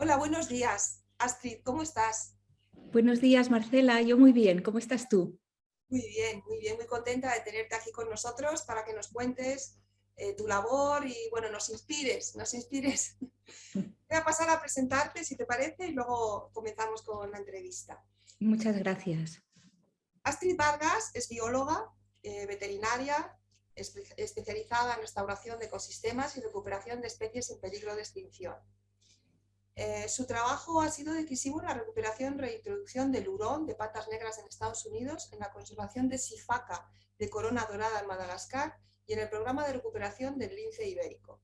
Hola, buenos días. Astrid, ¿cómo estás? Buenos días, Marcela. Yo muy bien. ¿Cómo estás tú? Muy bien, muy contenta de tenerte aquí con nosotros para que nos cuentes tu labor y, bueno, nos inspires. Voy a pasar a presentarte, si te parece, y luego comenzamos con la entrevista. Muchas gracias. Astrid Vargas es bióloga, veterinaria, especializada en restauración de ecosistemas y recuperación de especies en peligro de extinción. Su trabajo ha sido decisivo en la recuperación y reintroducción del hurón de patas negras en Estados Unidos, en la conservación de Sifaca de corona dorada en Madagascar y en el programa de recuperación del lince ibérico.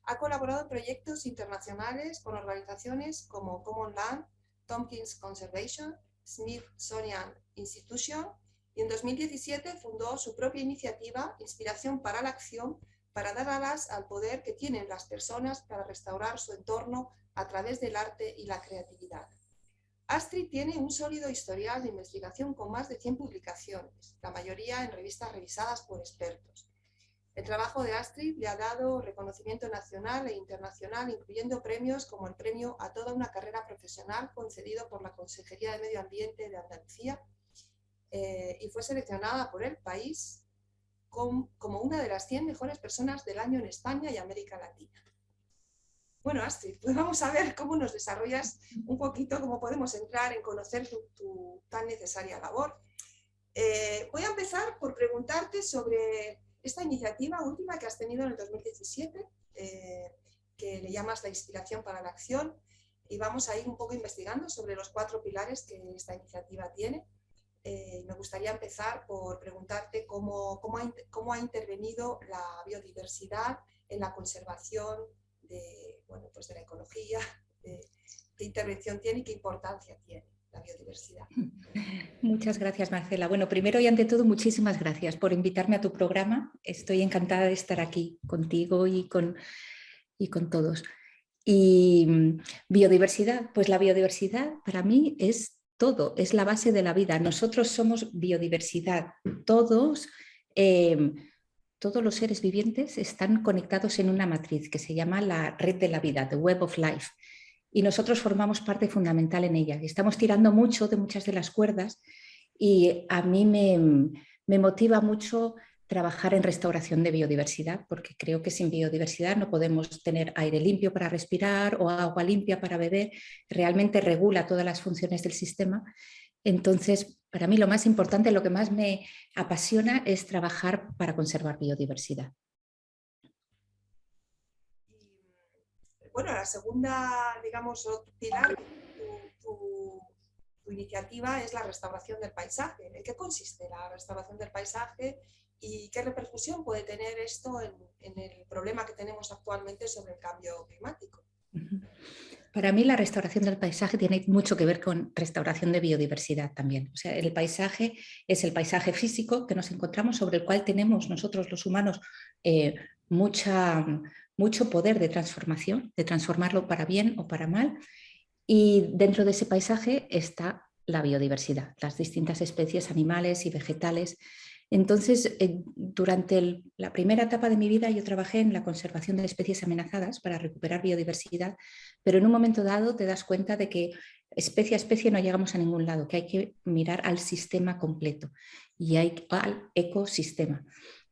Ha colaborado en proyectos internacionales con organizaciones como Common Land, Tompkins Conservation, Smithsonian Institution, y en 2017 fundó su propia iniciativa Inspiración para la Acción, para dar alas al poder que tienen las personas para restaurar su entorno a través del arte y la creatividad. Astrid tiene un sólido historial de investigación con más de 100 publicaciones, la mayoría en revistas revisadas por expertos. El trabajo de Astrid le ha dado reconocimiento nacional e internacional, incluyendo premios como el premio a toda una carrera profesional concedido por la Consejería de Medio Ambiente de Andalucía, y fue seleccionada por El País como una de las 100 mejores personas del año en España y América Latina. Bueno, Astrid, pues vamos a ver cómo nos desarrollas un poquito, cómo podemos entrar en conocer tu tan necesaria labor. Voy a empezar por preguntarte sobre esta iniciativa última que has tenido en el 2017, que le llamas la inspiración para la acción, y vamos a ir un poco investigando sobre los 4 pilares que esta iniciativa tiene. Me gustaría empezar por preguntarte cómo ha intervenido la biodiversidad en la conservación pues de la ecología, qué intervención tiene y qué importancia tiene la biodiversidad. Muchas gracias, Marcela. Bueno, primero y ante todo, muchísimas gracias por invitarme a tu programa. Estoy encantada de estar aquí contigo y con todos. Y biodiversidad, pues la biodiversidad para mí es todo, es la base de la vida. Nosotros somos biodiversidad. Todos los seres vivientes están conectados en una matriz que se llama la red de la vida, the web of life. Y nosotros formamos parte fundamental en ella. Estamos tirando mucho de muchas de las cuerdas y a mí me motiva mucho trabajar en restauración de biodiversidad, porque creo que sin biodiversidad no podemos tener aire limpio para respirar o agua limpia para beber. Realmente regula todas las funciones del sistema. Entonces, para mí lo más importante, lo que más me apasiona es trabajar para conservar biodiversidad. Bueno, la segunda, digamos, pilar de tu iniciativa es la restauración del paisaje. ¿En qué consiste la restauración del paisaje y qué repercusión puede tener esto en el problema que tenemos actualmente sobre el cambio climático? Para mí la restauración del paisaje tiene mucho que ver con restauración de biodiversidad también. O sea, el paisaje es el paisaje físico que nos encontramos, sobre el cual tenemos nosotros los humanos mucho poder de transformación, de transformarlo para bien o para mal. Y dentro de ese paisaje está la biodiversidad, las distintas especies animales y vegetales. Entonces, durante la primera etapa de mi vida yo trabajé en la conservación de especies amenazadas para recuperar biodiversidad, pero en un momento dado te das cuenta de que especie a especie no llegamos a ningún lado, que hay que mirar al sistema completo y al ecosistema.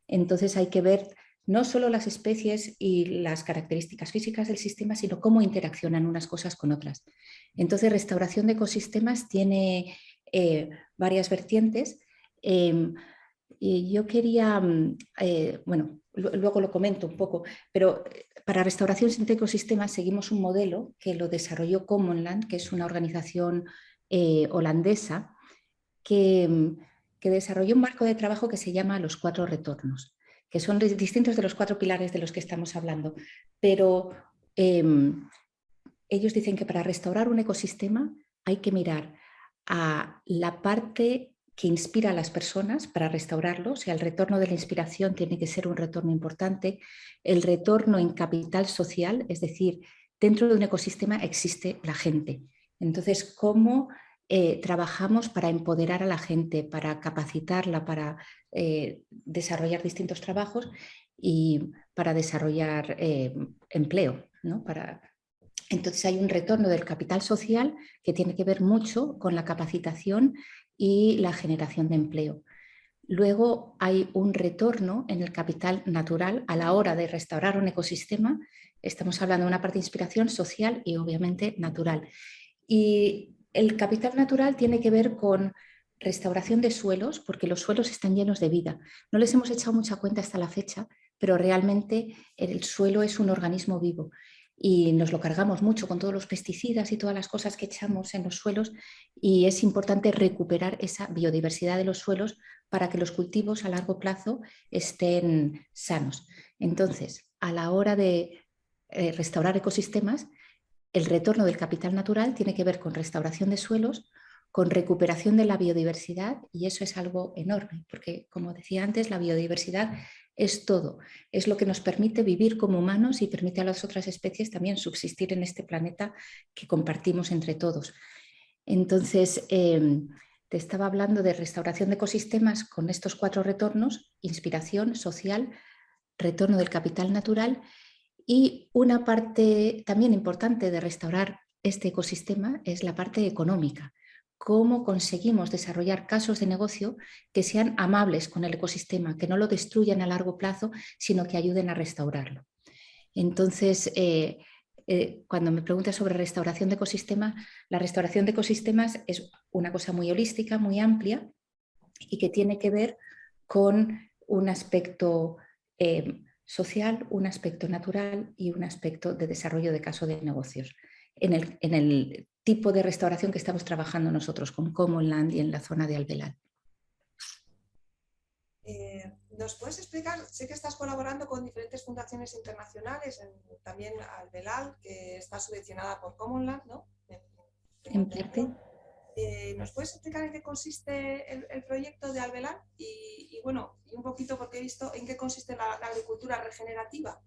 Entonces hay que ver no solo las especies y las características físicas del sistema, sino cómo interaccionan unas cosas con otras. Entonces, restauración de ecosistemas tiene varias vertientes. Y yo quería, bueno, luego lo comento un poco, pero para restauración de ecosistemas seguimos un modelo que lo desarrolló Common Land, que es una organización holandesa que desarrolló un marco de trabajo que se llama los 4 retornos, que son distintos de los 4 pilares de los que estamos hablando, pero ellos dicen que para restaurar un ecosistema hay que mirar a la parte que inspira a las personas para restaurarlo, o sea, el retorno de la inspiración tiene que ser un retorno importante, el retorno en capital social, es decir, dentro de un ecosistema existe la gente. Entonces, ¿cómo trabajamos para empoderar a la gente, para capacitarla, para desarrollar distintos trabajos y para desarrollar empleo, ¿no? Entonces hay un retorno del capital social que tiene que ver mucho con la capacitación y la generación de empleo. Luego hay un retorno en el capital natural a la hora de restaurar un ecosistema. Estamos hablando de una parte de inspiración social y obviamente natural. Y el capital natural tiene que ver con restauración de suelos, porque los suelos están llenos de vida. No les hemos echado mucha cuenta hasta la fecha, pero realmente el suelo es un organismo vivo y nos lo cargamos mucho con todos los pesticidas y todas las cosas que echamos en los suelos, y es importante recuperar esa biodiversidad de los suelos para que los cultivos a largo plazo estén sanos. Entonces, a la hora de restaurar ecosistemas, el retorno del capital natural tiene que ver con restauración de suelos, con recuperación de la biodiversidad, y eso es algo enorme, porque como decía antes, la biodiversidad es todo, es lo que nos permite vivir como humanos y permite a las otras especies también subsistir en este planeta que compartimos entre todos. Entonces, te estaba hablando de restauración de ecosistemas con estos 4 retornos: inspiración social, retorno del capital natural, y una parte también importante de restaurar este ecosistema es la parte económica. Cómo conseguimos desarrollar casos de negocio que sean amables con el ecosistema, que no lo destruyan a largo plazo, sino que ayuden a restaurarlo. Entonces, cuando me preguntas sobre restauración de ecosistemas, la restauración de ecosistemas es una cosa muy holística, muy amplia, y que tiene que ver con un aspecto social, un aspecto natural y un aspecto de desarrollo de caso de negocios. En el tipo de restauración que estamos trabajando nosotros con Common Land y en la zona de Alvelal. ¿Nos puedes explicar? Sé que estás colaborando con diferentes fundaciones internacionales, también Alvelal, que está subvencionada por Common Land, ¿no? En parte. ¿Nos puedes explicar en qué consiste el proyecto de Alvelal? Bueno, y un poquito, porque he visto en qué consiste la agricultura regenerativa.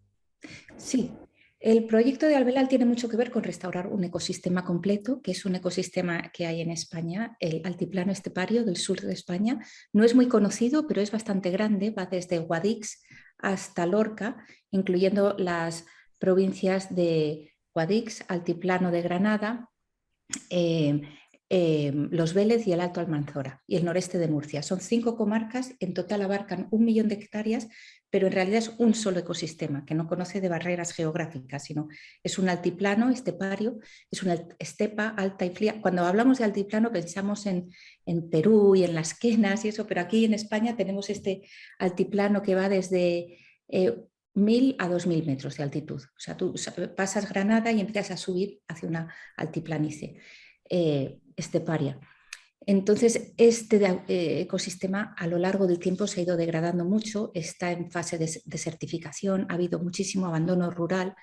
Sí, el proyecto de Alvelal tiene mucho que ver con restaurar un ecosistema completo, que es un ecosistema que hay en España, el altiplano estepario del sur de España. No es muy conocido, pero es bastante grande, va desde Guadix hasta Lorca, incluyendo las provincias de Guadix, Altiplano de Granada, Los Vélez y el Alto Almanzora y el noreste de Murcia. Son 5 comarcas, en total abarcan 1 millón de hectáreas, pero en realidad es un solo ecosistema que no conoce de barreras geográficas, sino es un altiplano estepario, es una estepa alta y fría. Cuando hablamos de altiplano pensamos en Perú y en las quenas y eso, pero aquí en España tenemos este altiplano que va desde 1.000 a 2.000 metros de altitud. O sea, tú pasas Granada y empiezas a subir hacia una altiplanicie esteparia. Entonces, este ecosistema a lo largo del tiempo se ha ido degradando mucho, está en fase de desertificación, ha habido muchísimo abandono rural,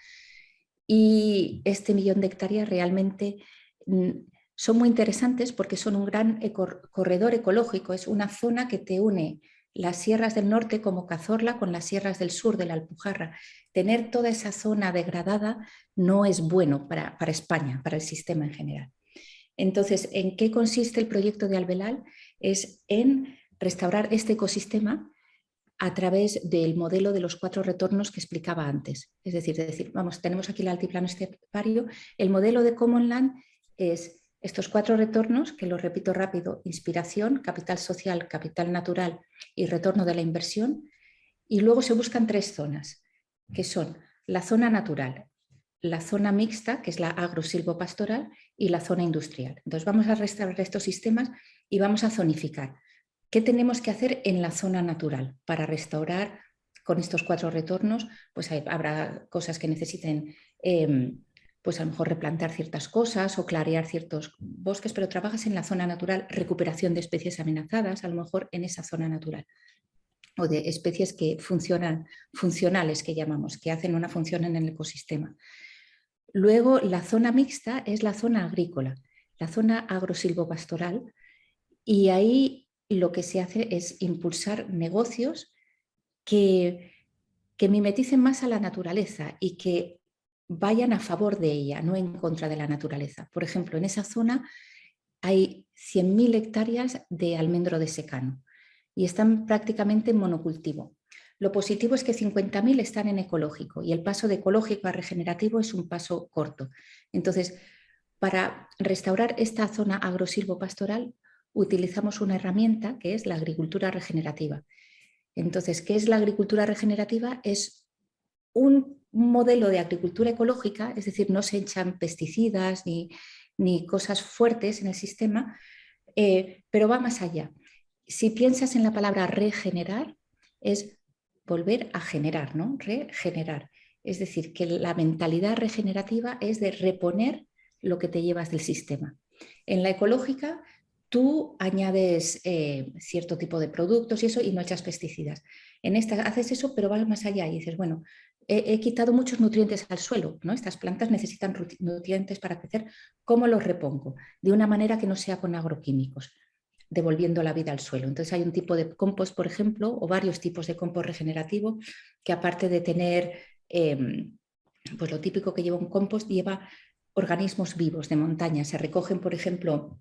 y este 1 millón de hectáreas realmente son muy interesantes porque son un gran corredor ecológico, es una zona que te une las sierras del norte como Cazorla con las sierras del sur de la Alpujarra. Tener toda esa zona degradada no es bueno para España, para el sistema en general. Entonces, ¿en qué consiste el proyecto de Alvelal? Es en restaurar este ecosistema a través del modelo de los 4 retornos que explicaba antes. Es decir, vamos, tenemos aquí el altiplano estepario. El modelo de Common Land es estos 4 retornos, que lo repito rápido: inspiración, capital social, capital natural y retorno de la inversión. Y luego se buscan 3 zonas, que son la zona natural, la zona mixta, que es la agrosilvopastoral, y la zona industrial. Entonces vamos a restaurar estos sistemas y vamos a zonificar. ¿Qué tenemos que hacer en la zona natural para restaurar con estos 4 retornos? Pues habrá cosas que necesiten, pues a lo mejor replantar ciertas cosas o clarear ciertos bosques, pero trabajas en la zona natural, recuperación de especies amenazadas, a lo mejor en esa zona natural, o de especies que funcionales, que llamamos, que hacen una función en el ecosistema. Luego, la zona mixta es la zona agrícola, la zona agrosilvopastoral, y ahí lo que se hace es impulsar negocios que mimeticen más a la naturaleza y que vayan a favor de ella, no en contra de la naturaleza. Por ejemplo, en esa zona hay 100.000 hectáreas de almendro de secano y están prácticamente en monocultivo. Lo positivo es que 50.000 están en ecológico y el paso de ecológico a regenerativo es un paso corto. Entonces, para restaurar esta zona agrosilvopastoral utilizamos una herramienta que es la agricultura regenerativa. Entonces, ¿qué es la agricultura regenerativa? Es un modelo de agricultura ecológica, es decir, no se echan pesticidas ni cosas fuertes en el sistema, pero va más allá. Si piensas en la palabra regenerar, es volver a generar, ¿no? Regenerar. Es decir, que la mentalidad regenerativa es de reponer lo que te llevas del sistema. En la ecológica, tú añades cierto tipo de productos y eso y no echas pesticidas. En esta haces eso, pero vas más allá y dices, bueno, he quitado muchos nutrientes al suelo, ¿no? Estas plantas necesitan nutrientes para crecer. ¿Cómo los repongo? De una manera que no sea con agroquímicos, devolviendo la vida al suelo. Entonces hay un tipo de compost, por ejemplo, o varios tipos de compost regenerativo, que aparte de tener pues lo típico que lleva un compost, lleva organismos vivos de montaña. Se recogen, por ejemplo,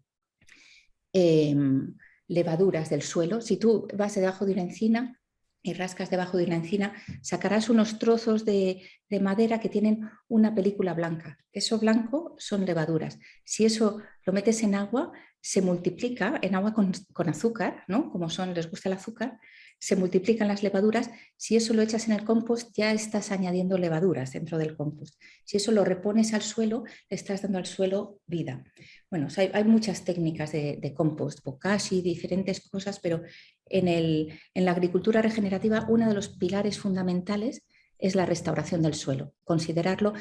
levaduras del suelo. Si tú vas debajo de una encina y rascas debajo de una encina, sacarás unos trozos de madera que tienen una película blanca. Eso blanco son levaduras. Si eso lo metes en agua, se multiplica en agua con azúcar, ¿no? Como les gusta el azúcar, se multiplican las levaduras. Si eso lo echas en el compost, ya estás añadiendo levaduras dentro del compost. Si eso lo repones al suelo, le estás dando al suelo vida. Bueno, o sea, hay muchas técnicas de compost, bokashi, diferentes cosas, pero en la agricultura regenerativa uno de los pilares fundamentales es la restauración del suelo, considerarlo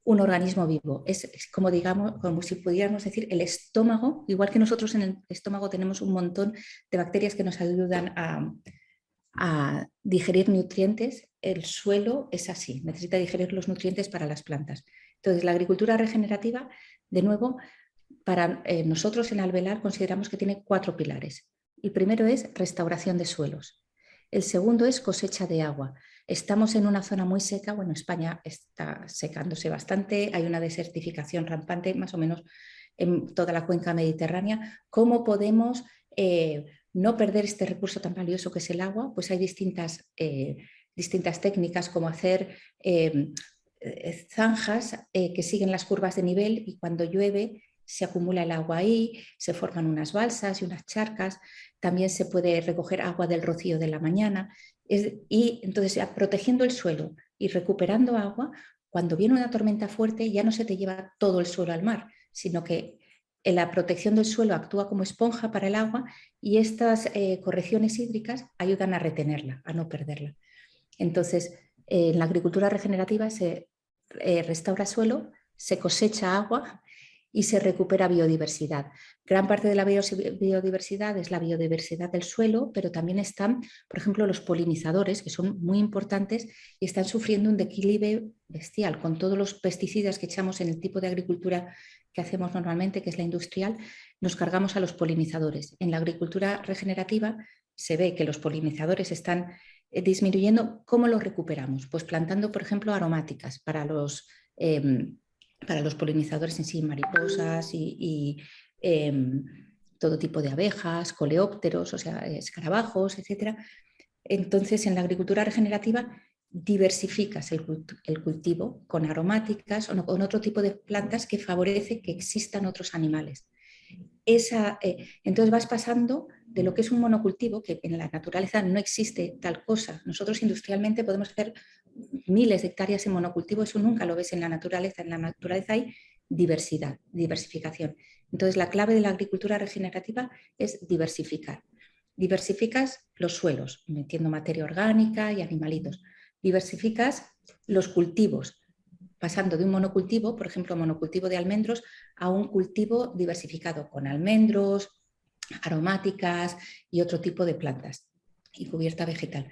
un organismo vivo. Es como, digamos, como si pudiéramos decir el estómago, igual que nosotros en el estómago tenemos un montón de bacterias que nos ayudan a digerir nutrientes, el suelo es así, necesita digerir los nutrientes para las plantas. Entonces, la agricultura regenerativa, de nuevo, para nosotros en Alvear consideramos que tiene 4 pilares. El primero es restauración de suelos. El segundo es cosecha de agua. Estamos en una zona muy seca, bueno, España está secándose bastante, hay una desertificación rampante más o menos en toda la cuenca mediterránea. ¿Cómo podemos no perder este recurso tan valioso que es el agua? Pues hay distintas técnicas como hacer zanjas que siguen las curvas de nivel y cuando llueve se acumula el agua ahí, se forman unas balsas y unas charcas, también se puede recoger agua del rocío de la mañana y entonces protegiendo el suelo y recuperando agua, cuando viene una tormenta fuerte ya no se te lleva todo el suelo al mar, sino que la protección del suelo actúa como esponja para el agua y estas correcciones hídricas ayudan a retenerla, a no perderla. Entonces, en la agricultura regenerativa se restaura suelo, se cosecha agua y se recupera biodiversidad. Gran parte de la biodiversidad es la biodiversidad del suelo, pero también están, por ejemplo, los polinizadores, que son muy importantes y están sufriendo un declive bestial. Con todos los pesticidas que echamos en el tipo de agricultura que hacemos normalmente, que es la industrial, nos cargamos a los polinizadores. En la agricultura regenerativa se ve que los polinizadores están disminuyendo. ¿Cómo los recuperamos? Pues plantando, por ejemplo, aromáticas para los polinizadores en sí, mariposas y todo tipo de abejas, coleópteros, o sea, escarabajos, etc. Entonces, en la agricultura regenerativa diversificas el cultivo con aromáticas o con otro tipo de plantas que favorece que existan otros animales. Entonces vas pasando de lo que es un monocultivo, que en la naturaleza no existe tal cosa. Nosotros industrialmente podemos hacer miles de hectáreas en monocultivo, eso nunca lo ves en la naturaleza. En la naturaleza hay diversidad, diversificación. Entonces la clave de la agricultura regenerativa es diversificar. Diversificas los suelos, metiendo materia orgánica y animalitos. Diversificas los cultivos, pasando de un monocultivo, por ejemplo, monocultivo de almendros, a un cultivo diversificado con almendros, aromáticas y otro tipo de plantas y cubierta vegetal.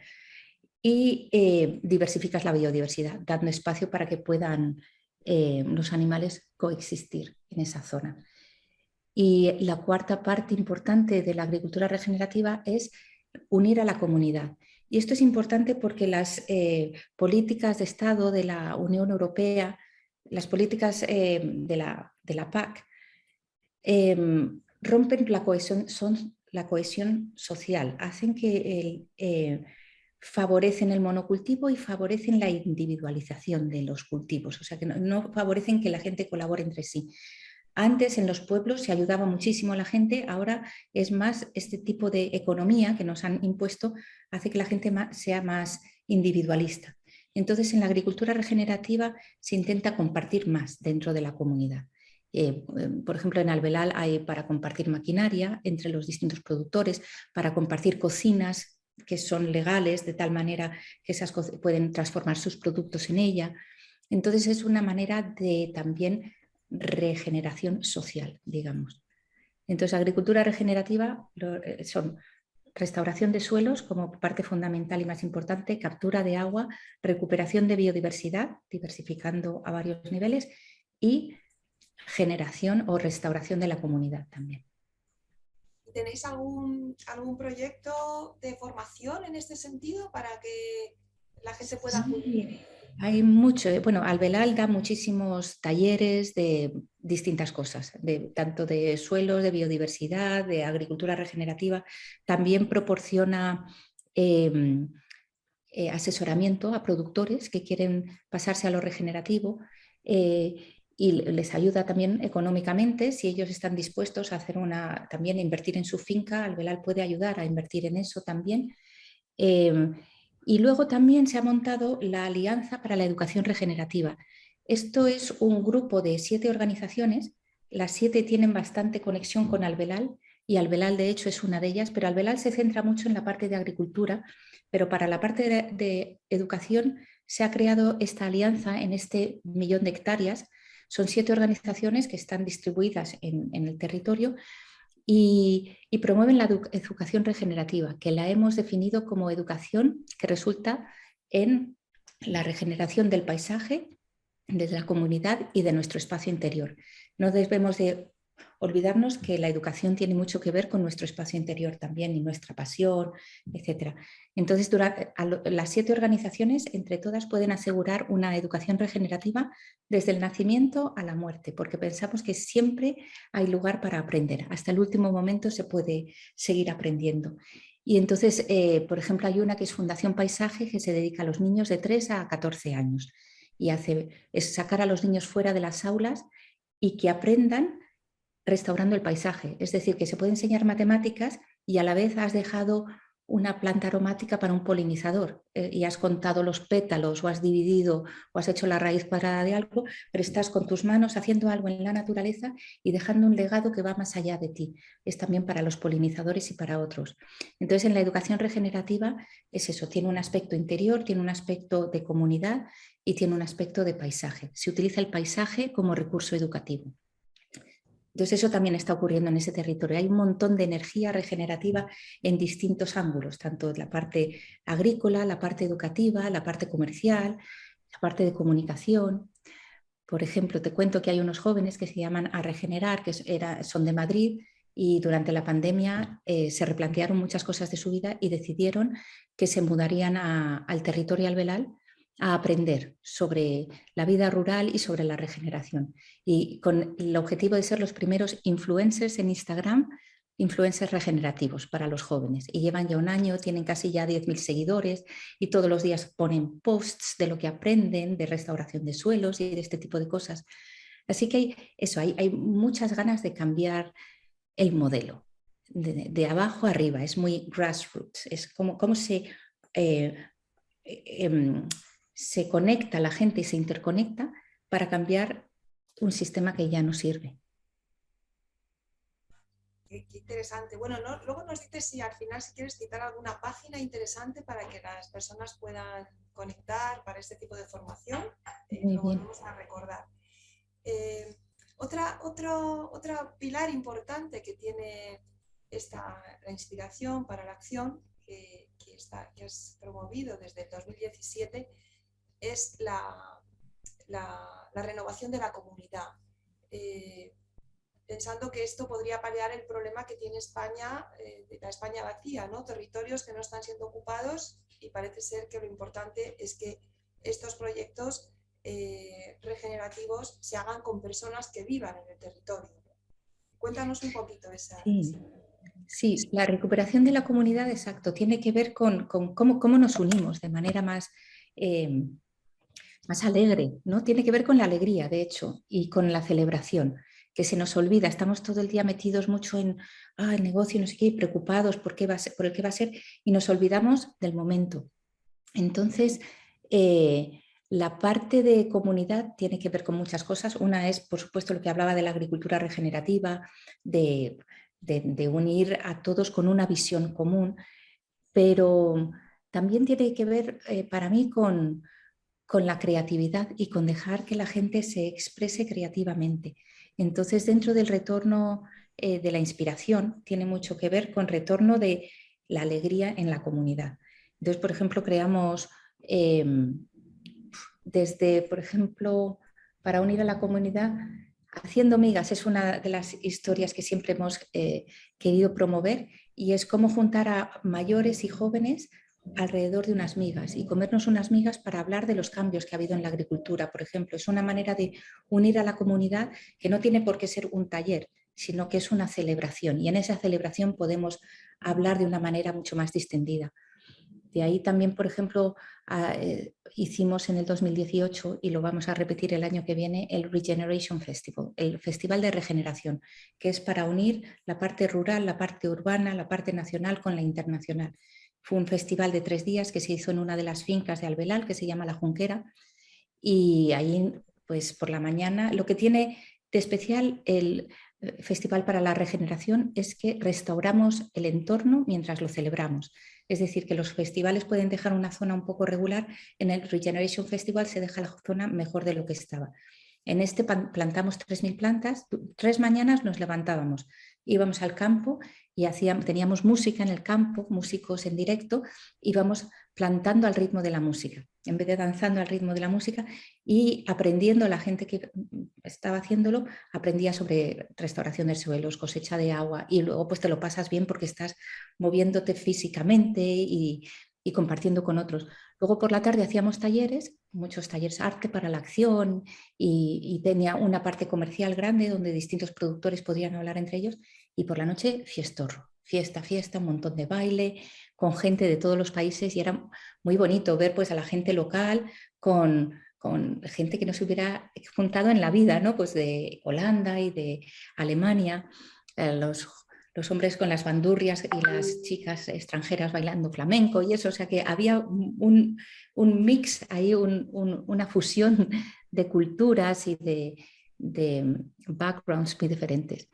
Y diversificas la biodiversidad, dando espacio para que puedan los animales coexistir en esa zona. Y la cuarta parte importante de la agricultura regenerativa es unir a la comunidad. Y esto es importante porque las políticas de Estado de la Unión Europea, las políticas de la PAC, rompen la cohesión social, hacen que favorecen el monocultivo y favorecen la individualización de los cultivos, o sea que no favorecen que la gente colabore entre sí. Antes en los pueblos se ayudaba muchísimo a la gente, ahora es más este tipo de economía que nos han impuesto, hace que la gente sea más individualista. Entonces en la agricultura regenerativa se intenta compartir más dentro de la comunidad. Por ejemplo, en Albelal hay para compartir maquinaria entre los distintos productores, para compartir cocinas que son legales de tal manera que esas pueden transformar sus productos en ella. Entonces es una manera de también regeneración social, digamos. Entonces, agricultura regenerativa son restauración de suelos como parte fundamental y más importante, captura de agua, recuperación de biodiversidad, diversificando a varios niveles, y generación o restauración de la comunidad también. ¿Tenéis algún proyecto de formación en este sentido para que la gente pueda acudir? Sí, hay mucho. Bueno, Albelal da muchísimos talleres de distintas cosas, tanto de suelos, de biodiversidad, de agricultura regenerativa. También proporciona asesoramiento a productores que quieren pasarse a lo regenerativo y les ayuda también económicamente si ellos están dispuestos a hacer también a invertir en su finca. Albelal puede ayudar a invertir en eso también. Y luego también se ha montado la Alianza para la Educación Regenerativa. Esto es un grupo de 7 organizaciones, las 7 tienen bastante conexión con Albelal y Albelal de hecho es una de ellas, pero Albelal se centra mucho en la parte de agricultura, pero para la parte de educación se ha creado esta alianza en este 1.000.000 de hectáreas. Son 7 organizaciones que están distribuidas en el territorio y promueven la educación regenerativa, que la hemos definido como educación que resulta en la regeneración del paisaje, de la comunidad y de nuestro espacio interior. No debemos de olvidarnos que la educación tiene mucho que ver con nuestro espacio interior también y nuestra pasión, etc. Entonces, las 7 organizaciones, entre todas, pueden asegurar una educación regenerativa desde el nacimiento a la muerte, porque pensamos que siempre hay lugar para aprender. Hasta el último momento se puede seguir aprendiendo. Y entonces, por ejemplo, hay una que es Fundación Paisaje, que se dedica a los niños de 3 a 14 años y es sacar a los niños fuera de las aulas y que aprendan restaurando el paisaje. Es decir, que se puede enseñar matemáticas y a la vez has dejado una planta aromática para un polinizador y has contado los pétalos o has dividido o has hecho la raíz cuadrada de algo, pero estás con tus manos haciendo algo en la naturaleza y dejando un legado que va más allá de ti. Es también para los polinizadores y para otros. Entonces, en la educación regenerativa es eso, tiene un aspecto interior, tiene un aspecto de comunidad y tiene un aspecto de paisaje. Se utiliza el paisaje como recurso educativo. Entonces eso también está ocurriendo en ese territorio. Hay un montón de energía regenerativa en distintos ángulos, tanto la parte agrícola, la parte educativa, la parte comercial, la parte de comunicación. Por ejemplo, te cuento que hay unos jóvenes que se llaman A Regenerar, que son de Madrid y durante la pandemia se replantearon muchas cosas de su vida y decidieron que se mudarían al territorio Albelal a aprender sobre la vida rural y sobre la regeneración. Y con el objetivo de ser los primeros influencers en Instagram, influencers regenerativos para los jóvenes. Y llevan ya un año, tienen casi ya 10.000 seguidores y todos los días ponen posts de lo que aprenden, de restauración de suelos y de este tipo de cosas. Así que hay muchas ganas de cambiar el modelo, de abajo a arriba, es muy grassroots, es como se conecta la gente y se interconecta para cambiar un sistema que ya no sirve. Qué interesante. Bueno, luego nos dices si al final si quieres citar alguna página interesante para que las personas puedan conectar para este tipo de formación. Lo volvemos a recordar. Otra pilar importante que tiene la inspiración para la acción que has promovido desde el 2017 es la renovación de la comunidad. Pensando que esto podría paliar el problema que tiene España, la España vacía, ¿no? Territorios que no están siendo ocupados y parece ser que lo importante es que estos proyectos regenerativos se hagan con personas que vivan en el territorio. Cuéntanos un poquito esa. Sí. Sí, la recuperación de la comunidad, exacto, tiene que ver con cómo nos unimos de manera eh, más alegre, ¿no? Tiene que ver con la alegría, de hecho, y con la celebración, que se nos olvida, estamos todo el día metidos mucho en el negocio, no sé qué, preocupados por qué va a ser, por el que va a ser, y nos olvidamos del momento. Entonces, la parte de comunidad tiene que ver con muchas cosas. Una es, por supuesto, lo que hablaba de la agricultura regenerativa, de unir a todos con una visión común, pero también tiene que ver para mí con la creatividad y con dejar que la gente se exprese creativamente. Entonces, dentro del retorno de la inspiración, tiene mucho que ver con retorno de la alegría en la comunidad. Entonces, por ejemplo, creamos eh, desde, por ejemplo, para unir a la comunidad, Haciendo Migas es una de las historias que siempre hemos querido promover y es cómo juntar a mayores y jóvenes alrededor de unas migas y comernos unas migas para hablar de los cambios que ha habido en la agricultura, por ejemplo. Es una manera de unir a la comunidad que no tiene por qué ser un taller, sino que es una celebración y en esa celebración podemos hablar de una manera mucho más distendida. De ahí también, por ejemplo, hicimos en el 2018 y lo vamos a repetir el año que viene el Regeneration Festival, el Festival de Regeneración, que es para unir la parte rural, la parte urbana, la parte nacional con la internacional. Fue un festival de 3 días que se hizo en una de las fincas de Albelal, que se llama La Junquera, y ahí, pues por la mañana, lo que tiene de especial el Festival para la Regeneración es que restauramos el entorno mientras lo celebramos. Es decir, que los festivales pueden dejar una zona un poco regular, en el Regeneration Festival se deja la zona mejor de lo que estaba. En este plantamos 3.000 plantas, 3 mañanas nos levantábamos, íbamos al campo y teníamos música en el campo, músicos en directo, íbamos plantando al ritmo de la música, en vez de danzando al ritmo de la música y aprendiendo, la gente que estaba haciéndolo aprendía sobre restauración de suelos, cosecha de agua y luego pues te lo pasas bien porque estás moviéndote físicamente y compartiendo con otros. Luego por la tarde hacíamos talleres, muchos talleres arte para la acción y tenía una parte comercial grande donde distintos productores podían hablar entre ellos y por la noche fiestorro, fiesta, un montón de baile con gente de todos los países y era muy bonito ver pues a la gente local con gente que no se hubiera juntado en la vida, ¿no? Pues de Holanda y de Alemania, los hombres con las bandurrias y las chicas extranjeras bailando flamenco y eso, o sea que había un mix ahí, una fusión de culturas y de backgrounds muy diferentes.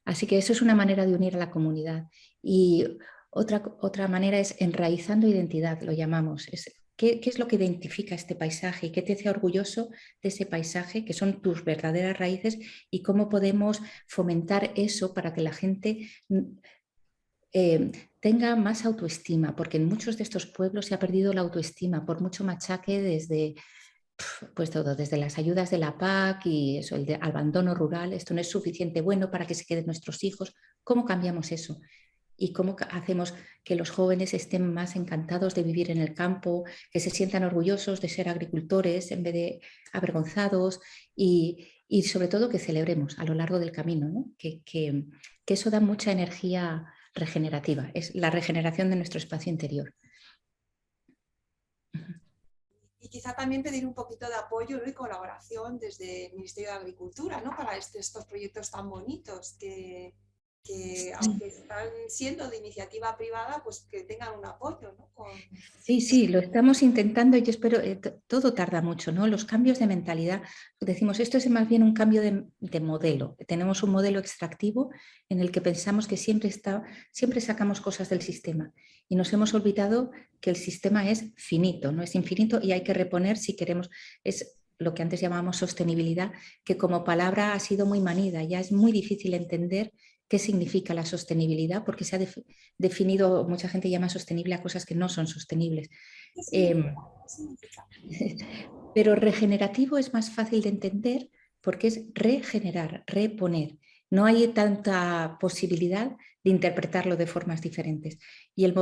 Así que eso es una manera de unir a la comunidad. Y otra manera es enraizando identidad, lo llamamos. ¿Qué es lo que identifica este paisaje y qué te hace orgulloso de ese paisaje, que son tus verdaderas raíces y cómo podemos fomentar eso para que la gente tenga más autoestima? Porque en muchos de estos pueblos se ha perdido la autoestima por mucho machaque desde pues todo, desde las ayudas de la PAC y eso, el abandono rural, esto no es suficiente bueno para que se queden nuestros hijos. ¿Cómo cambiamos eso? ¿Y cómo hacemos que los jóvenes estén más encantados de vivir en el campo, que se sientan orgullosos de ser agricultores en vez de avergonzados y sobre todo que celebremos a lo largo del camino, ¿no? Que eso da mucha energía regenerativa, es la regeneración de nuestro espacio interior. Y quizá también pedir un poquito de apoyo, ¿no? Y colaboración desde el Ministerio de Agricultura, ¿no? Para estos proyectos tan bonitos que aunque están siendo de iniciativa privada, pues que tengan un apoyo, ¿no? Sí, lo estamos intentando y yo espero, todo tarda mucho, ¿no? Los cambios de mentalidad, decimos, esto es más bien un cambio de modelo. Tenemos un modelo extractivo en el que pensamos que siempre sacamos cosas del sistema y nos hemos olvidado que el sistema es finito, no es infinito y hay que reponer si queremos, es lo que antes llamábamos sostenibilidad, que como palabra ha sido muy manida, ya es muy difícil entender qué significa la sostenibilidad, porque se ha definido, mucha gente llama sostenible a cosas que no son sostenibles. Pero regenerativo es más fácil de entender porque es regenerar, reponer. No hay tanta posibilidad de interpretarlo de formas diferentes. Y el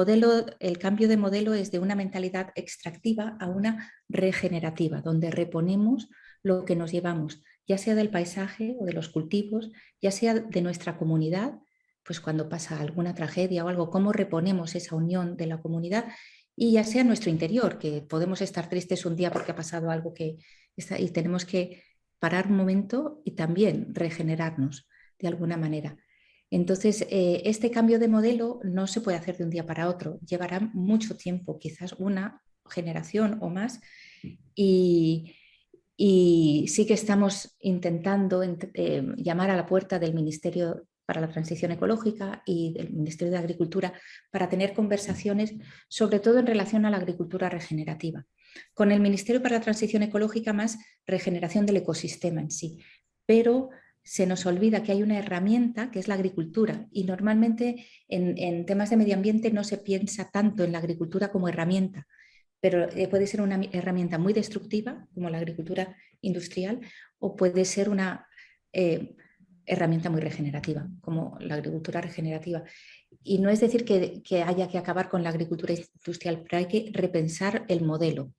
cambio de modelo es de una mentalidad extractiva a una regenerativa, donde reponemos lo que nos llevamos, ya sea del paisaje o de los cultivos, ya sea de nuestra comunidad, pues cuando pasa alguna tragedia o algo, cómo reponemos esa unión de la comunidad y ya sea en nuestro interior, que podemos estar tristes un día porque ha pasado algo y tenemos que parar un momento y también regenerarnos de alguna manera. Entonces, este cambio de modelo no se puede hacer de un día para otro, llevará mucho tiempo, quizás una generación o más, y, y sí que estamos intentando llamar a la puerta del Ministerio para la Transición Ecológica y del Ministerio de Agricultura para tener conversaciones, sobre todo en relación a la agricultura regenerativa. Con el Ministerio para la Transición Ecológica más regeneración del ecosistema en sí, pero se nos olvida que hay una herramienta que es la agricultura y normalmente en temas de medio ambiente no se piensa tanto en la agricultura como herramienta, pero puede ser una herramienta muy destructiva, como la agricultura industrial, o puede ser una herramienta muy regenerativa, como la agricultura regenerativa. Y no es decir que haya que acabar con la agricultura industrial, pero hay que repensar el modelo.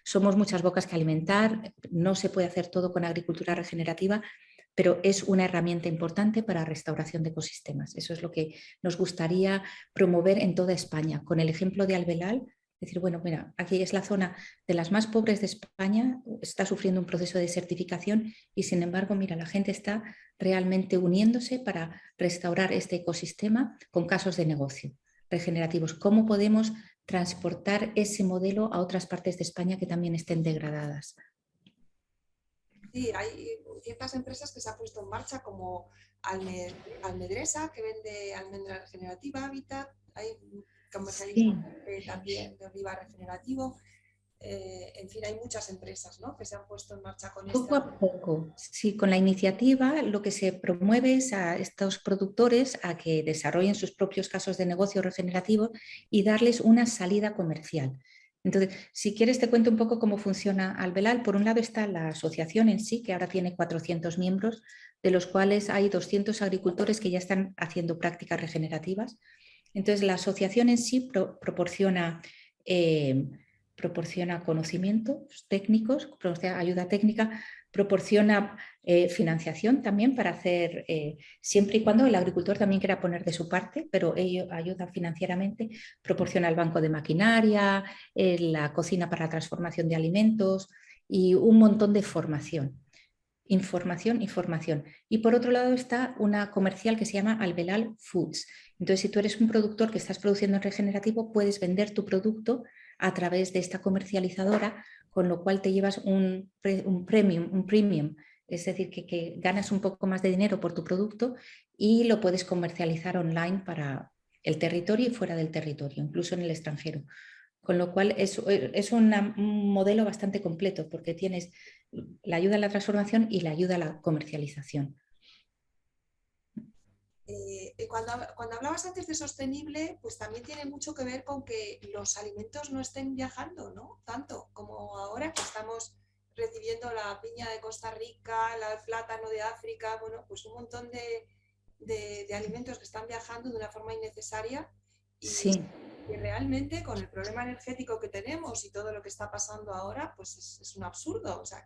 Somos muchas bocas que alimentar, no se puede hacer todo con agricultura regenerativa, pero es una herramienta importante para restauración de ecosistemas. Eso es lo que nos gustaría promover en toda España. Con el ejemplo de Albelal, decir, bueno, mira, aquí es la zona de las más pobres de España, está sufriendo un proceso de desertificación y sin embargo, mira, la gente está realmente uniéndose para restaurar este ecosistema con casos de negocio regenerativos. ¿Cómo podemos transportar ese modelo a otras partes de España que también estén degradadas? Sí, hay ciertas empresas que se han puesto en marcha como Almedresa, que vende almendra regenerativa, Habitat, hay comercializadores también de oliva regenerativo. En fin, hay muchas empresas, ¿no?, que se han puesto en marcha con Poco esta. a poco, sí, con la iniciativa lo que se promueve es a estos productores a que desarrollen sus propios casos de negocio regenerativo y darles una salida comercial. Entonces, si quieres te cuento un poco cómo funciona Albelal. Por un lado está la asociación en sí, que ahora tiene 400 miembros, de los cuales hay 200 agricultores que ya están haciendo prácticas regenerativas. Entonces, la asociación en sí proporciona conocimientos técnicos, proporciona ayuda técnica, proporciona financiación también para hacer, siempre y cuando el agricultor también quiera poner de su parte, pero ello ayuda financieramente, proporciona el banco de maquinaria, la cocina para la transformación de alimentos y un montón de formación. Información, información. Y por otro lado está una comercial que se llama Albelal Foods. Entonces, si tú eres un productor que estás produciendo en regenerativo, puedes vender tu producto a través de esta comercializadora, con lo cual te llevas un premium, es decir, que ganas un poco más de dinero por tu producto y lo puedes comercializar online para el territorio y fuera del territorio, incluso en el extranjero. Con lo cual es un modelo bastante completo porque tienes la ayuda a la transformación y la ayuda a la comercialización. Cuando hablabas antes de sostenible, pues también tiene mucho que ver con que los alimentos no estén viajando, ¿no?, tanto como ahora que estamos recibiendo la piña de Costa Rica, el plátano de África, bueno, pues un montón de alimentos que están viajando de una forma innecesaria y, Sí. y realmente con el problema energético que tenemos y todo lo que está pasando ahora, pues es un absurdo. O sea,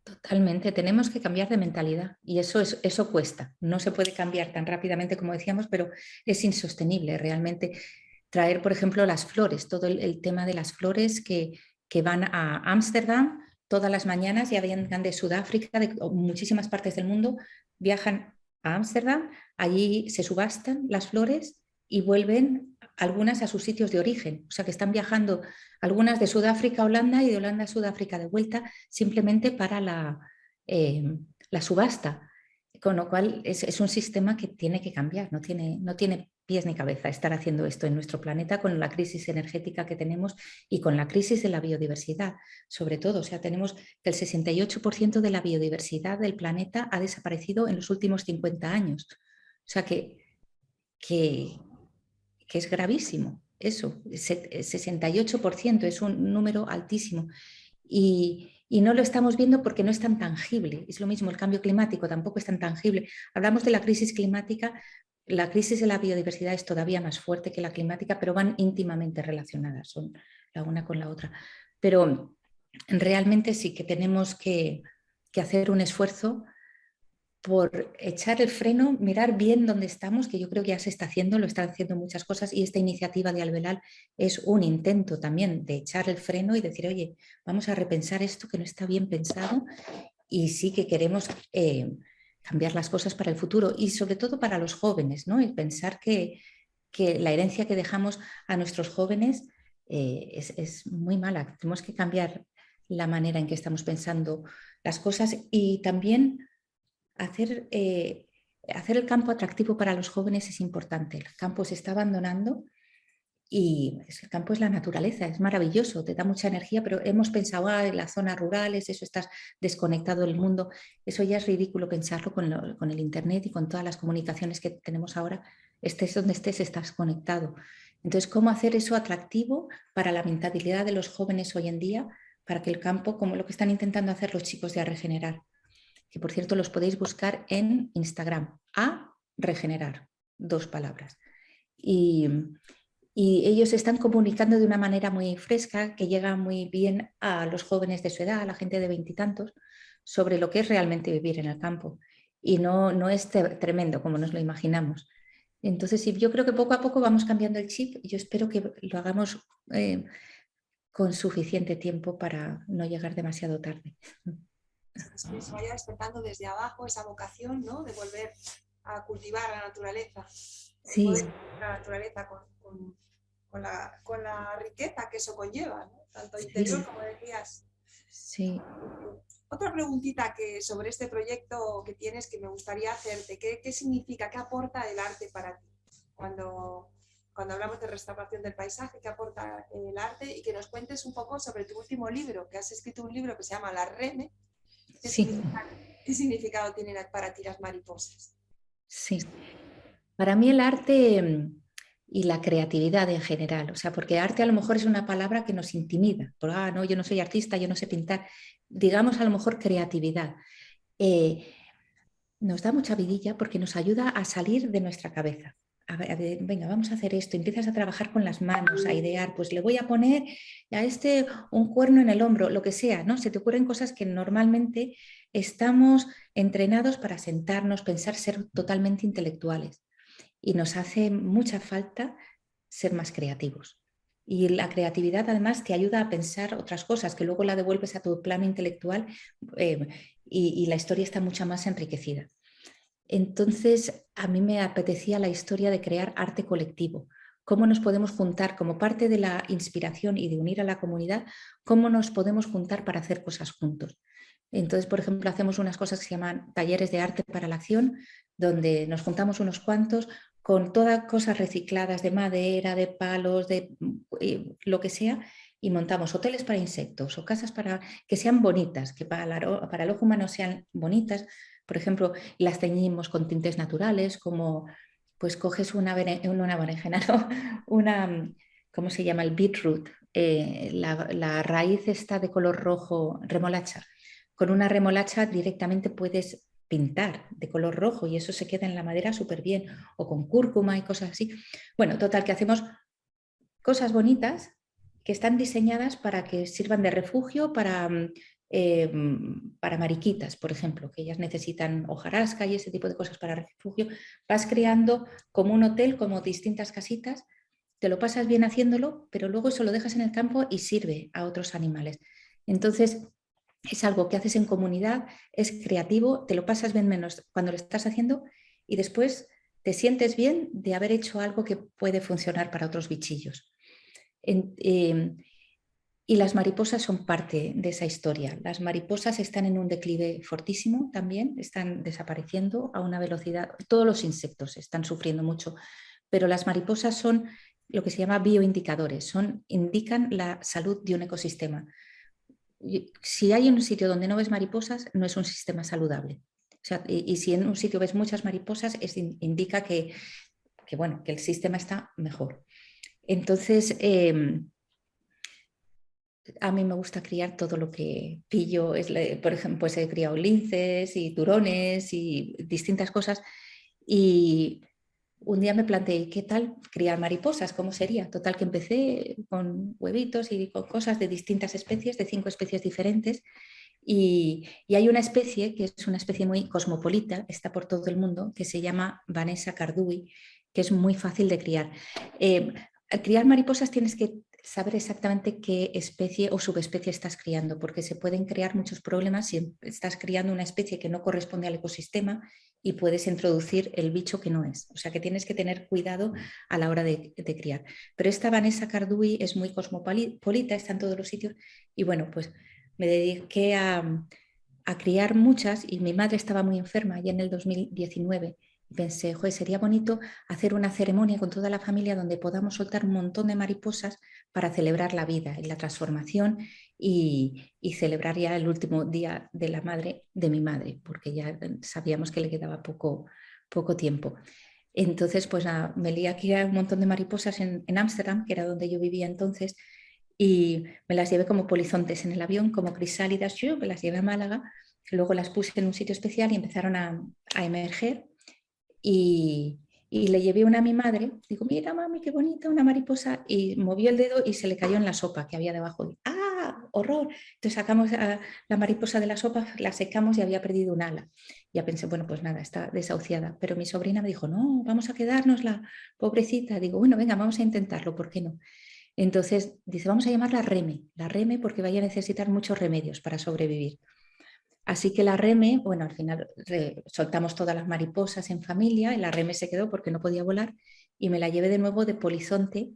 Totalmente, tenemos que cambiar de mentalidad y eso cuesta. No se puede cambiar tan rápidamente como decíamos, pero es insostenible realmente traer, por ejemplo, las flores, todo el tema de las flores que van a Ámsterdam todas las mañanas, ya vengan de Sudáfrica, de muchísimas partes del mundo, viajan a Ámsterdam, allí se subastan las flores y vuelven algunas a sus sitios de origen. O sea que están viajando algunas de Sudáfrica a Holanda y de Holanda a Sudáfrica de vuelta simplemente para la subasta. Con lo cual es un sistema que tiene que cambiar, no tiene pies ni cabeza estar haciendo esto en nuestro planeta con la crisis energética que tenemos y con la crisis de la biodiversidad, sobre todo. O sea, tenemos que el 68% de la biodiversidad del planeta ha desaparecido en los últimos 50 años. O sea, que es gravísimo. Eso, 68% es un número altísimo. Y no lo estamos viendo porque no es tan tangible. Es lo mismo, el cambio climático tampoco es tan tangible. Hablamos de la crisis climática, la crisis de la biodiversidad es todavía más fuerte que la climática, pero van íntimamente relacionadas, son la una con la otra. Pero realmente sí que tenemos que hacer un esfuerzo por echar el freno, mirar bien dónde estamos, que yo creo que ya se está haciendo, lo están haciendo muchas cosas, y esta iniciativa de Albelal es un intento también de echar el freno y decir, oye, vamos a repensar esto que no está bien pensado y sí que queremos cambiar las cosas para el futuro y sobre todo para los jóvenes, ¿no? El pensar que la herencia que dejamos a nuestros jóvenes es muy mala. Tenemos que cambiar la manera en que estamos pensando las cosas y también hacer el campo atractivo para los jóvenes es importante. El campo se está abandonando y el campo es la naturaleza, es maravilloso, te da mucha energía, pero hemos pensado en las zonas rurales, eso estás desconectado del mundo. Eso ya es ridículo pensarlo con el internet y con todas las comunicaciones que tenemos ahora. Estés donde estés, estás conectado. Entonces, ¿cómo hacer eso atractivo para la mentalidad de los jóvenes hoy en día? Para que el campo, como lo que están intentando hacer los chicos de A Regenerar, que por cierto los podéis buscar en Instagram, A Regenerar, 2 palabras. Y ellos se están comunicando de una manera muy fresca, que llega muy bien a los jóvenes de su edad, a la gente de 20 y tantos, sobre lo que es realmente vivir en el campo. Y no es tremendo como nos lo imaginamos. Entonces, sí, yo creo que poco a poco vamos cambiando el chip. Yo espero que lo hagamos con suficiente tiempo para no llegar demasiado tarde. Es que se vaya despertando desde abajo esa vocación, ¿no? De volver a cultivar la naturaleza, de Sí, poder cultivar la naturaleza con la riqueza que eso conlleva, ¿no? Tanto interior sí, como decías. sí. Otra preguntita que sobre este proyecto que tienes que me gustaría hacerte, ¿qué significa, qué aporta el arte para ti? Cuando hablamos de restauración del paisaje, ¿qué aporta el arte? Y que nos cuentes un poco sobre tu último libro, que has escrito un libro que se llama La Reme. ¿Qué, Sí, qué significado tienen para ti las mariposas? sí. Para mí el arte y la creatividad en general, o sea, porque arte a lo mejor es una palabra que nos intimida, por, no, yo no soy artista, yo no sé pintar, digamos a lo mejor creatividad. Eh, Nos da mucha vidilla porque nos ayuda a salir de nuestra cabeza. A ver, venga, vamos a hacer esto, empiezas a trabajar con las manos, a idear, pues le voy a poner a este un cuerno en el hombro, lo que sea, ¿no? Se te ocurren cosas que normalmente estamos entrenados para sentarnos, pensar, ser totalmente intelectuales y nos hace mucha falta ser más creativos. Y la creatividad además te ayuda a pensar otras cosas que luego la devuelves a tu plano intelectual eh, y la historia está mucho más enriquecida. Entonces, a mí me apetecía la historia de crear arte colectivo. Cómo nos podemos juntar como parte de la inspiración y de unir a la comunidad, cómo nos podemos juntar para hacer cosas juntos. Entonces, por ejemplo, hacemos unas cosas que se llaman talleres de arte para la acción, donde nos juntamos unos cuantos con todas cosas recicladas de madera, de palos, de lo que sea, y montamos hoteles para insectos o casas para que sean bonitas, que para el ojo humano sean bonitas. Por ejemplo, las teñimos con tintes naturales, como pues coges una berenjena, no, una, ¿cómo se llama? El beetroot, la raíz está de color rojo, remolacha. Con una remolacha directamente puedes pintar de color rojo y eso se queda en la madera súper bien, o con cúrcuma y cosas así. Bueno, total, que hacemos cosas bonitas que están diseñadas para que sirvan de refugio para mariquitas, por ejemplo, que ellas necesitan hojarasca y ese tipo de cosas para refugio. Vas creando como un hotel, como distintas casitas, te lo pasas bien haciéndolo, pero luego eso lo dejas en el campo y sirve a otros animales. Entonces, es algo que haces en comunidad, es creativo, te lo pasas bien menos cuando lo estás haciendo y después te sientes bien de haber hecho algo que puede funcionar para otros bichillos. En, y las mariposas son parte de esa historia. Las mariposas están en un declive fortísimo también, están desapareciendo a una velocidad, todos los insectos están sufriendo mucho, pero las mariposas son lo que se llama bioindicadores, indican la salud de un ecosistema. Si hay un sitio donde no ves mariposas, no es un sistema saludable. O sea, y si en un sitio ves muchas mariposas, indica bueno, que el sistema está mejor. Entonces, a mí me gusta criar todo lo que pillo. Por ejemplo, pues he criado linces y turones y distintas cosas. Y un día me planteé, ¿qué tal criar mariposas? ¿Cómo sería? Total, que empecé con huevitos y con cosas de distintas especies, de 5 especies diferentes. Y hay una especie que es una especie muy cosmopolita, está por todo el mundo, que se llama Vanessa cardui, que es muy fácil de criar. Al criar mariposas tienes que saber exactamente qué especie o subespecie estás criando, porque se pueden crear muchos problemas si estás criando una especie que no corresponde al ecosistema y puedes introducir el bicho que no es. O sea que tienes que tener cuidado a la hora de criar. Pero esta Vanessa cardui es muy cosmopolita, está en todos los sitios y bueno, pues me dediqué a criar muchas y mi madre estaba muy enferma ya en el 2019 y pensé, joder, sería bonito hacer una ceremonia con toda la familia donde podamos soltar un montón de mariposas para celebrar la vida y la transformación y celebrar ya el último día de la madre de mi madre, porque ya sabíamos que le quedaba poco tiempo. Entonces, pues me lié aquí a un montón de mariposas en Ámsterdam, que era donde yo vivía entonces, y me las llevé como polizontes en el avión, como crisálidas, yo me las llevé a Málaga, luego las puse en un sitio especial y empezaron a emerger y le llevé una a mi madre, digo, mira mami, qué bonita una mariposa, y movió el dedo y se le cayó en la sopa que había debajo. ¡Ah, horror! Entonces sacamos a la mariposa de la sopa, la secamos y había perdido un ala. Ya pensé, bueno, pues nada, está desahuciada, pero mi sobrina me dijo, no, vamos a quedárnosla, pobrecita. Digo, bueno, venga, vamos a intentarlo, ¿por qué no? Entonces dice, vamos a llamarla la Reme porque vaya a necesitar muchos remedios para sobrevivir. Así que la Reme, bueno, al final soltamos todas las mariposas en familia y la Reme se quedó porque no podía volar y me la llevé de nuevo de polizonte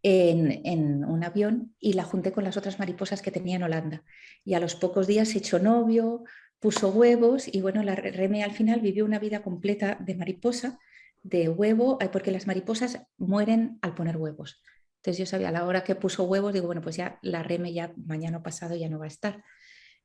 en un avión y la junté con las otras mariposas que tenía en Holanda. Y a los pocos días se echó novio, puso huevos y bueno, la Reme al final vivió una vida completa de mariposa, de huevo, porque las mariposas mueren al poner huevos. Entonces yo sabía a la hora que puso huevos, digo, bueno, pues ya la Reme ya mañana pasado ya no va a estar.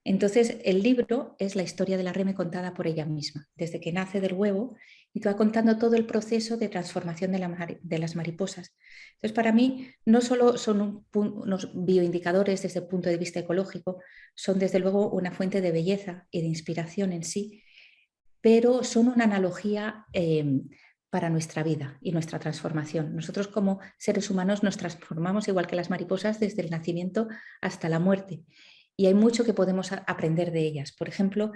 Entonces, el libro es la historia de la Reme contada por ella misma, desde que nace del huevo y te va contando todo el proceso de transformación de las mariposas. Entonces, para mí, no solo son unos bioindicadores desde el punto de vista ecológico, son desde luego una fuente de belleza y de inspiración en sí, pero son una analogía para nuestra vida y nuestra transformación. Nosotros como seres humanos nos transformamos igual que las mariposas desde el nacimiento hasta la muerte y hay mucho que podemos aprender de ellas. Por ejemplo,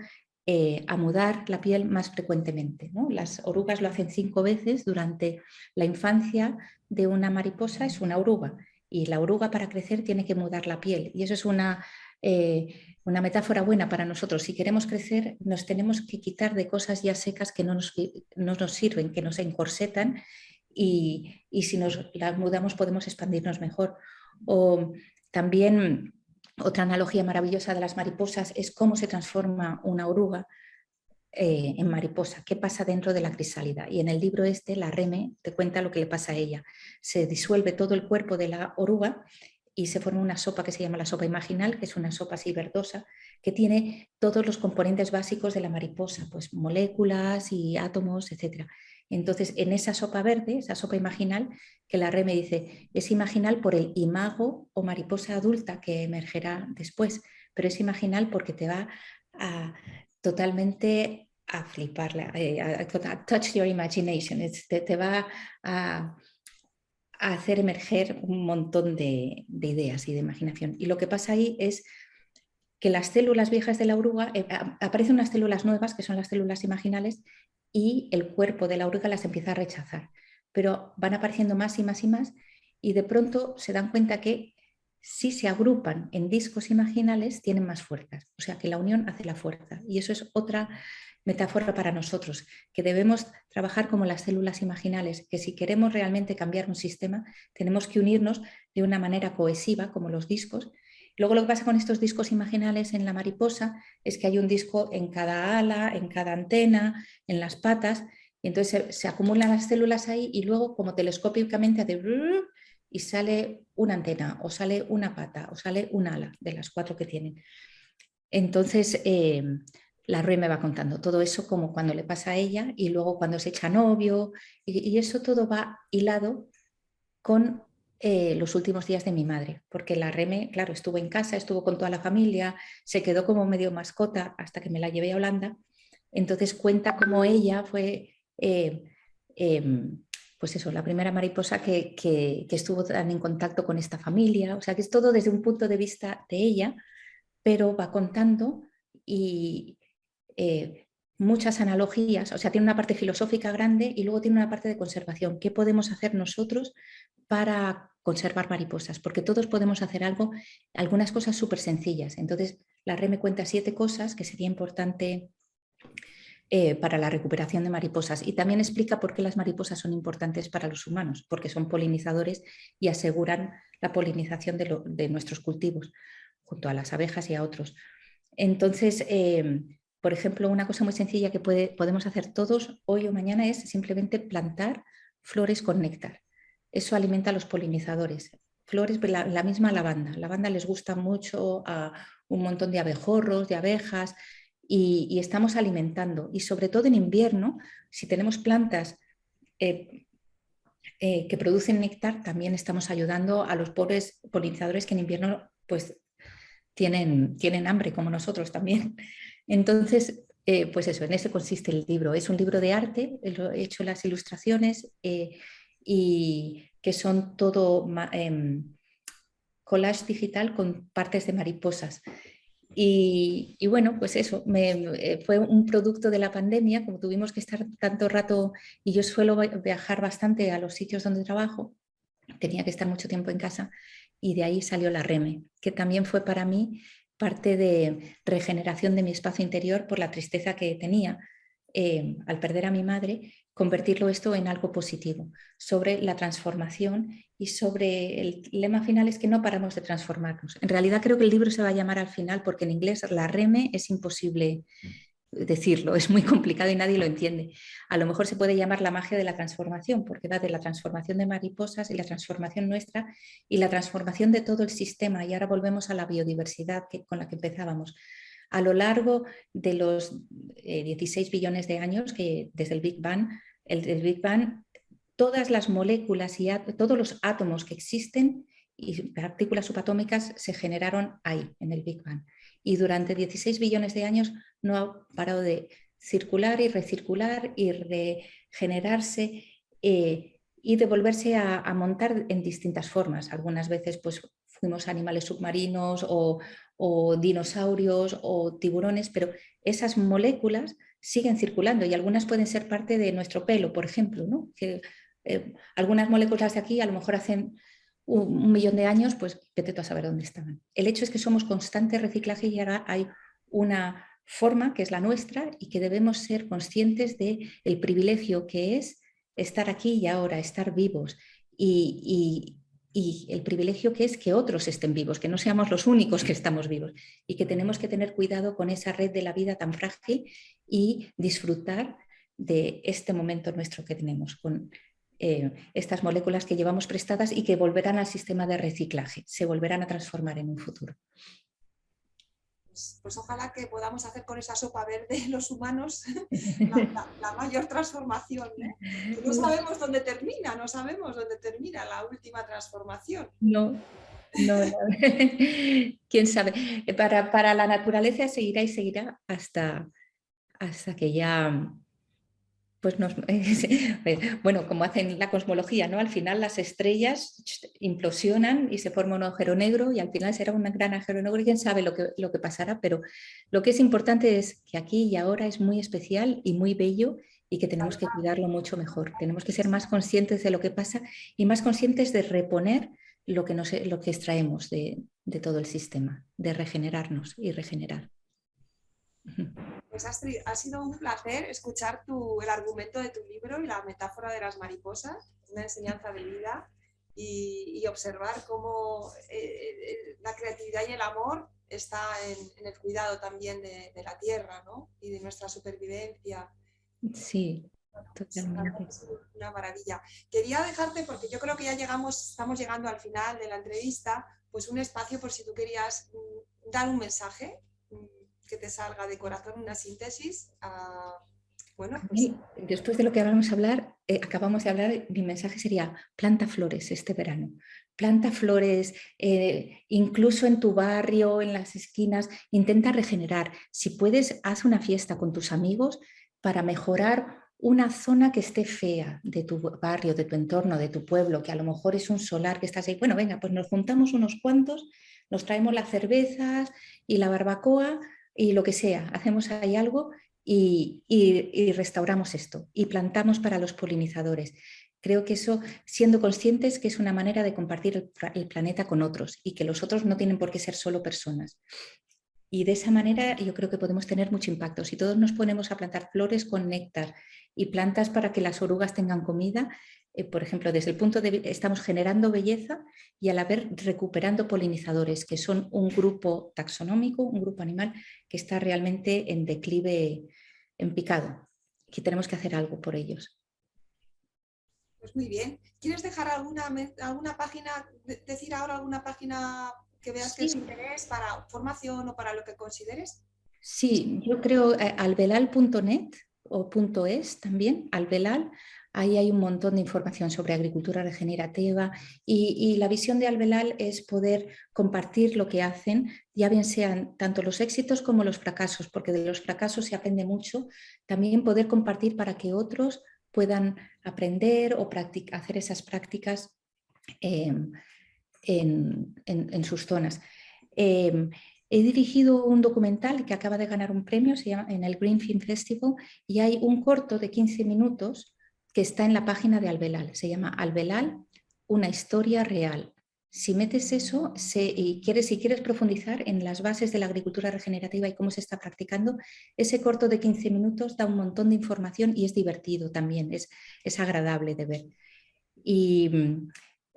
a mudar la piel más frecuentemente, ¿no? Las orugas lo hacen 5 veces durante la infancia de una mariposa, es una oruga, y la oruga para crecer tiene que mudar la piel y eso es una metáfora buena para nosotros. Si queremos crecer, nos tenemos que quitar de cosas ya secas que no nos sirven, que nos encorsetan y si nos las mudamos podemos expandirnos mejor. O también otra analogía maravillosa de las mariposas es cómo se transforma una oruga en mariposa, qué pasa dentro de la crisálida. Y en el libro este, la Reme te cuenta lo que le pasa a ella. Se disuelve todo el cuerpo de la oruga y se forma una sopa que se llama la sopa imaginal, que es una sopa así verdosa, que tiene todos los componentes básicos de la mariposa, pues moléculas y átomos, etc. Entonces, en esa sopa verde, esa sopa imaginal, que la Reme dice, es imaginal por el imago o mariposa adulta que emergerá después, pero es imaginal porque te va a totalmente a fliparla, a touch your imagination, te va a hacer emerger un montón de ideas y de imaginación. Y lo que pasa ahí es que las células viejas de la oruga, aparecen unas células nuevas que son las células imaginales y el cuerpo de la oruga las empieza a rechazar, pero van apareciendo más y más y más y de pronto se dan cuenta que si se agrupan en discos imaginales tienen más fuerzas, o sea que la unión hace la fuerza y eso es otra metáfora para nosotros, que debemos trabajar como las células imaginales, que si queremos realmente cambiar un sistema tenemos que unirnos de una manera cohesiva como los discos. Luego lo que pasa con estos discos imaginales en la mariposa es que hay un disco en cada ala, en cada antena, en las patas, y entonces se acumulan las células ahí y luego como telescópicamente hace y sale una antena o sale una pata o sale un ala de las 4 que tienen. Entonces la Rue me va contando todo eso como cuando le pasa a ella y luego cuando se echa novio y eso todo va hilado con los últimos días de mi madre, porque la Reme, claro, estuvo en casa, estuvo con toda la familia, se quedó como medio mascota hasta que me la llevé a Holanda. Entonces cuenta cómo ella fue, pues eso, la primera mariposa que estuvo tan en contacto con esta familia. O sea, que es todo desde un punto de vista de ella, pero va contando y muchas analogías, o sea, tiene una parte filosófica grande y luego tiene una parte de conservación. ¿Qué podemos hacer nosotros para conservar mariposas? Porque todos podemos hacer algo, algunas cosas súper sencillas. Entonces, la RE me cuenta 7 cosas que sería importante para la recuperación de mariposas, y también explica por qué las mariposas son importantes para los humanos, porque son polinizadores y aseguran la polinización de nuestros cultivos, junto a las abejas y a otros. Entonces, por ejemplo, una cosa muy sencilla que podemos hacer todos hoy o mañana es simplemente plantar flores con néctar. Eso alimenta a los polinizadores. Flores, la misma lavanda. La lavanda les gusta mucho a un montón de abejorros, de abejas, y estamos alimentando. Y sobre todo en invierno, si tenemos plantas que producen néctar, también estamos ayudando a los pobres polinizadores que en invierno pues tienen hambre, como nosotros también. Entonces, pues eso, en eso consiste el libro. Es un libro de arte, he hecho las ilustraciones y que son todo collage digital con partes de mariposas. Y bueno, pues eso, fue un producto de la pandemia, como tuvimos que estar tanto rato, y yo suelo viajar bastante a los sitios donde trabajo, tenía que estar mucho tiempo en casa, y de ahí salió la REME, que también fue para mí parte de regeneración de mi espacio interior por la tristeza que tenía al perder a mi madre, convertirlo esto en algo positivo, sobre la transformación, y sobre el lema final es que no paramos de transformarnos. En realidad creo que el libro se va a llamar al final, porque en inglés la REME es imposible decirlo, es muy complicado y nadie lo entiende. A lo mejor se puede llamar la magia de la transformación, porque va de la transformación de mariposas y la transformación nuestra y la transformación de todo el sistema. Y ahora volvemos a la biodiversidad con la que empezábamos. A lo largo de los 16 billones de años que desde el Big Bang, el Big Bang, todas las moléculas y todos los átomos que existen y partículas subatómicas se generaron ahí, en el Big Bang. Y durante 16 billones de años no ha parado de circular y recircular y regenerarse y de volverse a montar en distintas formas. Algunas veces pues, fuimos animales submarinos o dinosaurios o tiburones, pero esas moléculas siguen circulando y algunas pueden ser parte de nuestro pelo, por ejemplo, ¿no? Que, algunas moléculas de aquí a lo mejor hacen un millón de años, pues vete tú a saber dónde estaban. El hecho es que somos constante reciclaje y ahora hay una forma que es la nuestra y que debemos ser conscientes de el privilegio que es estar aquí y ahora, estar vivos y el privilegio que es que otros estén vivos, que no seamos los únicos que estamos vivos y que tenemos que tener cuidado con esa red de la vida tan frágil y disfrutar de este momento nuestro que tenemos con estas moléculas que llevamos prestadas y que volverán al sistema de reciclaje, se volverán a transformar en un futuro. Pues ojalá que podamos hacer con esa sopa verde los humanos la mayor transformación, ¿no? Que no sabemos dónde termina, no sabemos dónde termina la última transformación. No, no, no. Quién sabe. Para la naturaleza seguirá y seguirá hasta que ya pues bueno, como hacen la cosmología, ¿no? Al final las estrellas implosionan y se forma un agujero negro y al final será un gran agujero negro y quién sabe lo que pasará, pero lo que es importante es que aquí y ahora es muy especial y muy bello y que tenemos que cuidarlo mucho mejor. Tenemos que ser más conscientes de lo que pasa y más conscientes de reponer lo que extraemos de todo el sistema, de regenerarnos y regenerar. Pues Astrid, ha sido un placer escuchar el argumento de tu libro y la metáfora de las mariposas, una enseñanza de vida, y observar cómo la creatividad y el amor está en el cuidado también de la tierra, ¿no? Y de nuestra supervivencia. Sí, Bueno, pues, totalmente. es una maravilla. Quería dejarte, porque yo creo que ya estamos llegando al final de la entrevista, pues un espacio por si tú querías dar un mensaje que te salga de corazón, una síntesis. Bueno, pues... Después de lo que acabamos de hablar, mi mensaje sería: planta flores este verano. Planta flores, incluso en tu barrio, en las esquinas, intenta regenerar. Si puedes, haz una fiesta con tus amigos para mejorar una zona que esté fea de tu barrio, de tu entorno, de tu pueblo, que a lo mejor es un solar que estás ahí. Bueno, venga, pues nos juntamos unos cuantos, Nos traemos las cervezas y la barbacoa y lo que sea, hacemos ahí algo y restauramos esto y plantamos para los polinizadores. Creo que eso, siendo conscientes que es una manera de compartir el planeta con otros y que los otros no tienen por qué ser solo personas. Y de esa manera yo creo que podemos tener mucho impacto. Si todos nos ponemos a plantar flores con néctar y plantas para que las orugas tengan comida, por ejemplo, desde el punto de vista, estamos generando belleza y a la vez recuperando polinizadores, que son un grupo taxonómico, un grupo animal que está realmente en declive, en picado, que tenemos que hacer algo por ellos. Pues muy bien. ¿Quieres dejar alguna página, decir ahora alguna página que veas que es Sí. interés para formación o para lo que consideres? Sí, yo creo albelal.net o .es también, Albelal, ahí hay un montón de información sobre agricultura regenerativa y la visión de Albelal es poder compartir lo que hacen, ya bien sean tanto los éxitos como los fracasos, porque de los fracasos se aprende mucho, también poder compartir para que otros puedan aprender o hacer esas prácticas en sus zonas. He dirigido un documental que acaba de ganar un premio, se llama, en el Green Film Festival, y hay un corto de 15 minutos que está en la página de Albelal. Se llama Albelal, una historia real. Si metes eso y si quieres profundizar en las bases de la agricultura regenerativa y cómo se está practicando, ese corto de 15 minutos da un montón de información y es divertido también, es agradable de ver.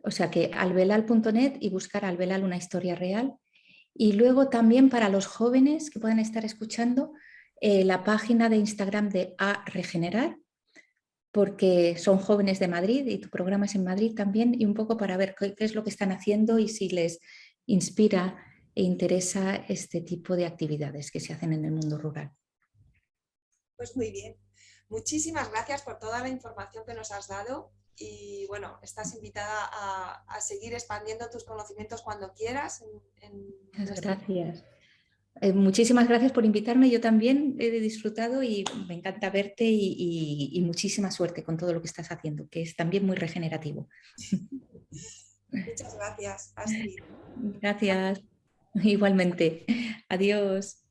O sea que albelal.net y buscar Albelal una historia real. Y luego también para los jóvenes que puedan estar escuchando, la página de Instagram de A Regenerar, porque son jóvenes de Madrid y tu programa es en Madrid también, y un poco para ver qué es lo que están haciendo y si les inspira e interesa este tipo de actividades que se hacen en el mundo rural. Pues muy bien. Muchísimas gracias por toda la información que nos has dado y bueno, estás invitada a seguir expandiendo tus conocimientos cuando quieras. Muchas gracias. Muchísimas gracias por invitarme. Yo también he disfrutado y me encanta verte y muchísima suerte con todo lo que estás haciendo, que es también muy regenerativo. Muchas gracias, Astrid. Gracias. Igualmente. Adiós.